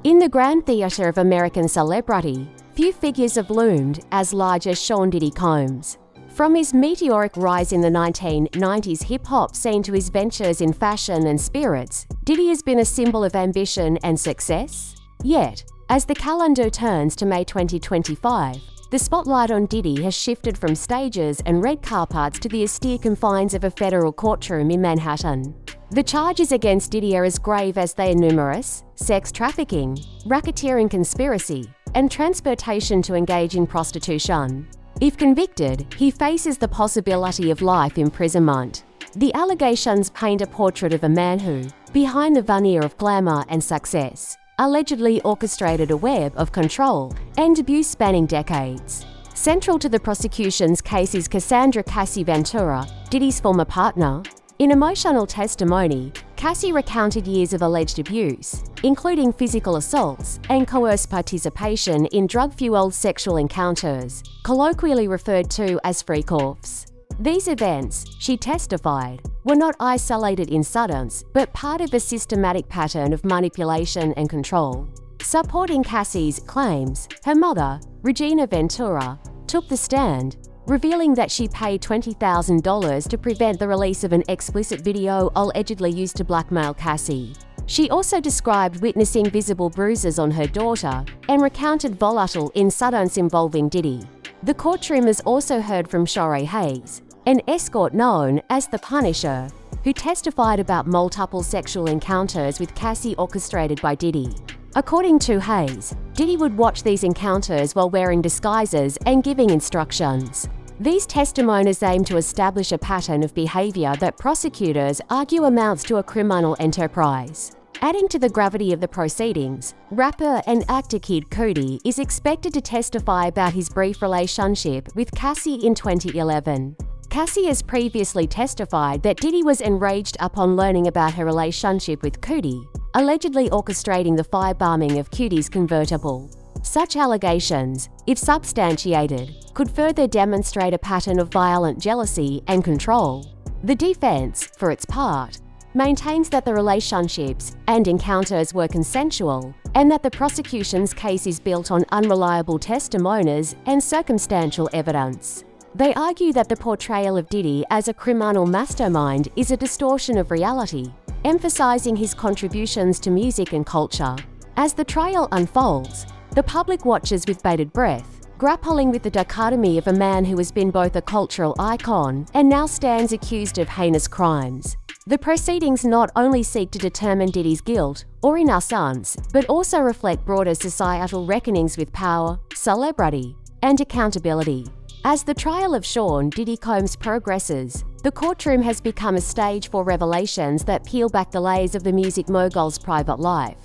In the grand theatre of American celebrity, few figures have loomed as large as Sean Diddy Combs. From his meteoric rise in the 1990s hip-hop scene to his ventures in fashion and spirits, Diddy has been a symbol of ambition and success. Yet, as the calendar turns to May 2025, the spotlight on Diddy has shifted from stages and red carpets to the austere confines of a federal courtroom in Manhattan. The charges against Diddy are as grave as they are numerous: sex trafficking, racketeering conspiracy, and transportation to engage in prostitution. If convicted, he faces the possibility of life imprisonment. The allegations paint a portrait of a man who, behind the veneer of glamour and success, allegedly orchestrated a web of control and abuse spanning decades. Central to the prosecution's case is Cassandra "Cassie" Ventura, Diddy's former partner. In emotional testimony, Cassie recounted years of alleged abuse, including physical assaults and coerced participation in drug-fueled sexual encounters, colloquially referred to as freak-offs. These events, she testified, were not isolated incidents, but part of a systematic pattern of manipulation and control. Supporting Cassie's claims, her mother, Regina Ventura, took the stand, revealing that she paid $20,000 to prevent the release of an explicit video allegedly used to blackmail Cassie. She also described witnessing visible bruises on her daughter and recounted volatile incidents involving Diddy. The courtroom has also heard from Shorey Hayes, an escort known as the Punisher, who testified about multiple sexual encounters with Cassie orchestrated by Diddy. According to Hayes, Diddy would watch these encounters while wearing disguises and giving instructions. These testimonies aim to establish a pattern of behavior that prosecutors argue amounts to a criminal enterprise. Adding to the gravity of the proceedings, rapper and actor Kid Cudi is expected to testify about his brief relationship with Cassie in 2011. Cassie has previously testified that Diddy was enraged upon learning about her relationship with Cudi, allegedly orchestrating the firebombing of Cudi's convertible. Such allegations, if substantiated, could further demonstrate a pattern of violent jealousy and control. The defense, for its part, maintains that the relationships and encounters were consensual, and that the prosecution's case is built on unreliable testimonies and circumstantial evidence. They argue that the portrayal of Diddy as a criminal mastermind is a distortion of reality, emphasizing his contributions to music and culture. As the trial unfolds, the public watches with bated breath, grappling with the dichotomy of a man who has been both a cultural icon and now stands accused of heinous crimes. The proceedings not only seek to determine Diddy's guilt or innocence, but also reflect broader societal reckonings with power, celebrity, and accountability. As the trial of Sean Diddy Combs progresses, the courtroom has become a stage for revelations that peel back the layers of the music mogul's private life.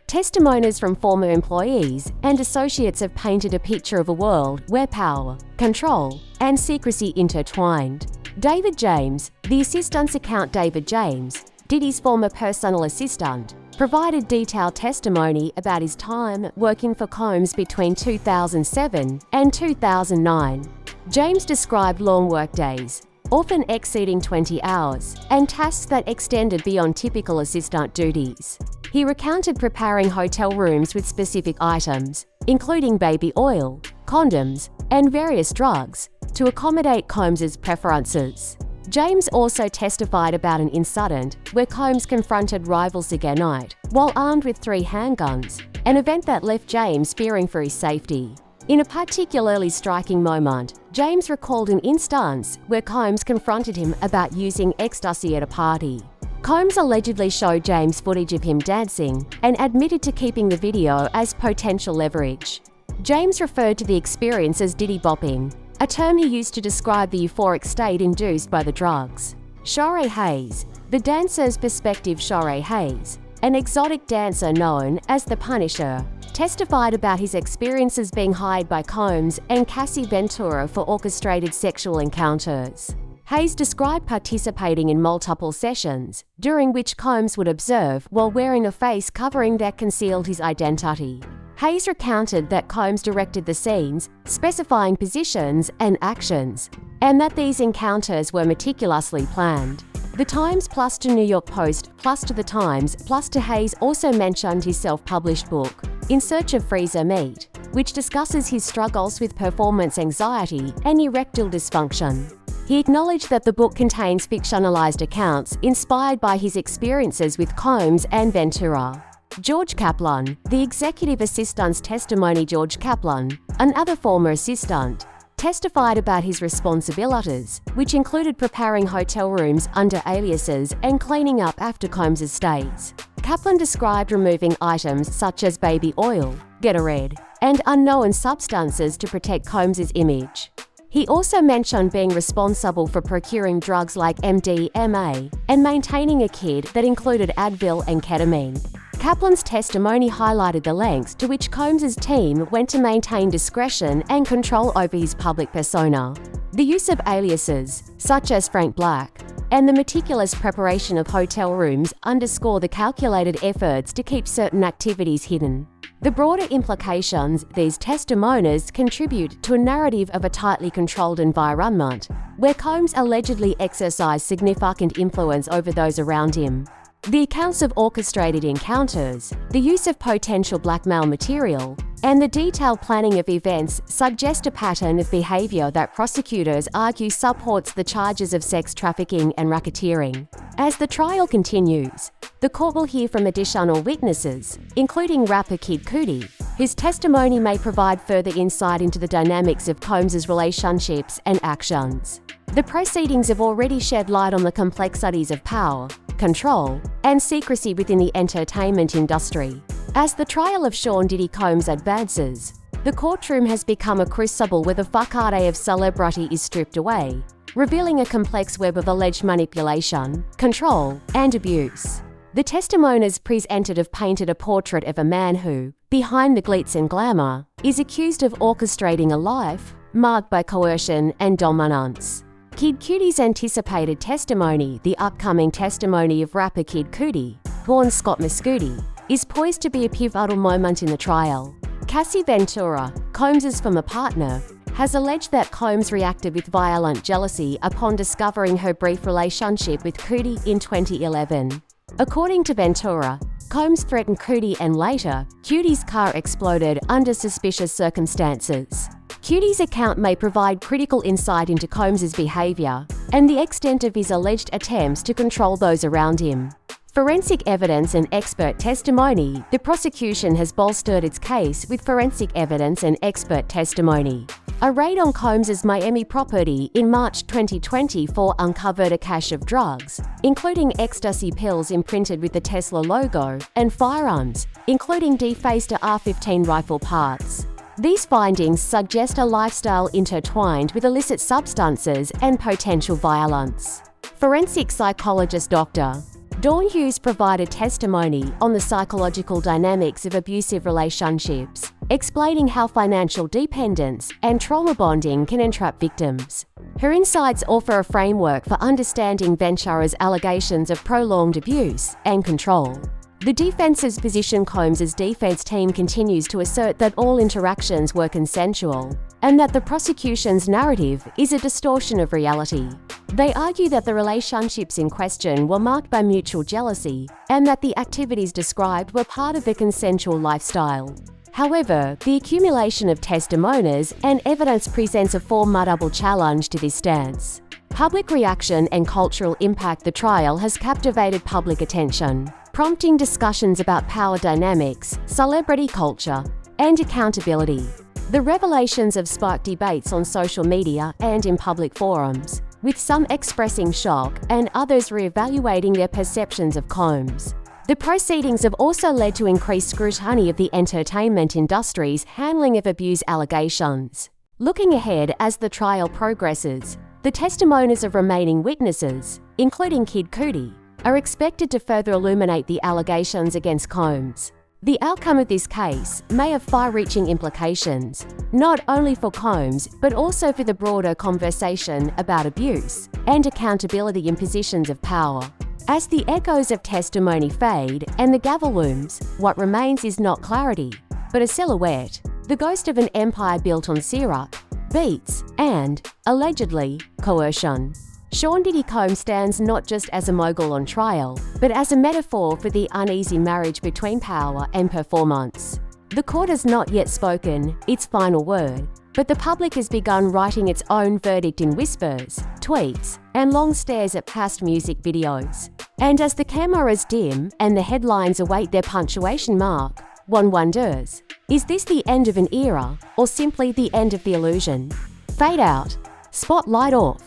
Testimonies from former employees and associates have painted a picture of a world where power, control, and secrecy intertwined. David James, the assistant's account David James, Diddy's former personal assistant, provided detailed testimony about his time working for Combs between 2007 and 2009. James described long workdays, often exceeding 20 hours, and tasks that extended beyond typical assistant duties. He recounted preparing hotel rooms with specific items, including baby oil, condoms, and various drugs, to accommodate Combs's preferences. James also testified about an incident where Combs confronted rival Cigar Night while armed with 3 handguns, an event that left James fearing for his safety. In a particularly striking moment, James recalled an instance where Combs confronted him about using ecstasy at a party. Combs allegedly showed James footage of him dancing and admitted to keeping the video as potential leverage. James referred to the experience as Diddy bopping, a term he used to describe the euphoric state induced by the drugs. Shorey Hayes, the dancer's perspective Shorey Hayes, an exotic dancer known as the Punisher, testified about his experiences being hired by Combs and Cassie Ventura for orchestrated sexual encounters. Hayes described participating in multiple sessions, during which Combs would observe while wearing a face covering that concealed his identity. Hayes recounted that Combs directed the scenes, specifying positions and actions, and that these encounters were meticulously planned. The Times plus to New York Post plus to The Times plus to Hayes also mentioned his self-published book, In Search of Freezer Meat, which discusses his struggles with performance anxiety and erectile dysfunction. He acknowledged that the book contains fictionalized accounts inspired by his experiences with Combs and Ventura. George Kaplan, the executive assistant's testimony. George Kaplan, another former assistant, testified about his responsibilities, which included preparing hotel rooms under aliases and cleaning up after Combs' stays. Kaplan described removing items such as baby oil, Gatorade, and unknown substances to protect Combs' image. He also mentioned being responsible for procuring drugs like MDMA and maintaining a kit that included Advil and ketamine. Kaplan's testimony highlighted the lengths to which Combs' team went to maintain discretion and control over his public persona. The use of aliases, such as Frank Black, and the meticulous preparation of hotel rooms underscore the calculated efforts to keep certain activities hidden. The broader implications these testimonies contribute to a narrative of a tightly controlled environment, where Combs allegedly exercised significant influence over those around him. The accounts of orchestrated encounters, the use of potential blackmail material, and the detailed planning of events suggest a pattern of behavior that prosecutors argue supports the charges of sex trafficking and racketeering. As the trial continues, the court will hear from additional witnesses, including rapper Kid Cudi, whose testimony may provide further insight into the dynamics of Combs' relationships and actions. The proceedings have already shed light on the complexities of power, control, and secrecy within the entertainment industry. As the trial of Sean Diddy Combs advances, the courtroom has become a crucible where the facade of celebrity is stripped away, revealing a complex web of alleged manipulation, control, and abuse. The testimonies presented have painted a portrait of a man who, behind the glitz and glamour, is accused of orchestrating a life marked by coercion and dominance. Kid Cudi's anticipated testimony, the upcoming testimony of rapper Kid Cudi, born Scott Mescudi, is poised to be a pivotal moment in the trial. Cassie Ventura, Combs' former partner, has alleged that Combs reacted with violent jealousy upon discovering her brief relationship with Cudi in 2011. According to Ventura, Combs threatened Cudi and later, Cudi's car exploded under suspicious circumstances. Cudi's account may provide critical insight into Combs' behavior and the extent of his alleged attempts to control those around him. Forensic evidence and expert testimony. The prosecution has bolstered its case with forensic evidence and expert testimony. A raid on Combs' Miami property in March 2024 uncovered a cache of drugs, including ecstasy pills imprinted with the Tesla logo, and firearms, including defaced AR-15 rifle parts. These findings suggest a lifestyle intertwined with illicit substances and potential violence. Forensic psychologist Dr. Dawn Hughes provided testimony on the psychological dynamics of abusive relationships, explaining how financial dependence and trauma bonding can entrap victims. Her insights offer a framework for understanding Ventura's allegations of prolonged abuse and control. The defense's position. Combs' defense team continues to assert that all interactions were consensual and that the prosecution's narrative is a distortion of reality. They argue that the relationships in question were marked by mutual jealousy and that the activities described were part of a consensual lifestyle. However, the accumulation of testimonies and evidence presents a formidable challenge to this stance. Public reaction and cultural impact. The trial has captivated public attention, prompting discussions about power dynamics, celebrity culture, and accountability. The revelations have sparked debates on social media and in public forums, with some expressing shock and others reevaluating their perceptions of Combs. The proceedings have also led to increased scrutiny of the entertainment industry's handling of abuse allegations. Looking ahead as the trial progresses, the testimonies of remaining witnesses, including Kid Cudi, are expected to further illuminate the allegations against Combs. The outcome of this case may have far-reaching implications, not only for Combs, but also for the broader conversation about abuse and accountability in positions of power. As the echoes of testimony fade and the gavel looms, what remains is not clarity, but a silhouette, the ghost of an empire built on Syrup, beats, and, allegedly, coercion. Sean Diddy Combs stands not just as a mogul on trial, but as a metaphor for the uneasy marriage between power and performance. The court has not yet spoken its final word, but the public has begun writing its own verdict in whispers, tweets, and long stares at past music videos. And as the cameras dim and the headlines await their punctuation mark, one wonders, is this the end of an era or simply the end of the illusion? Fade out, spotlight off.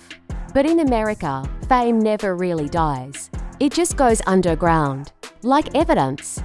But in America, fame never really dies. It just goes underground, like evidence.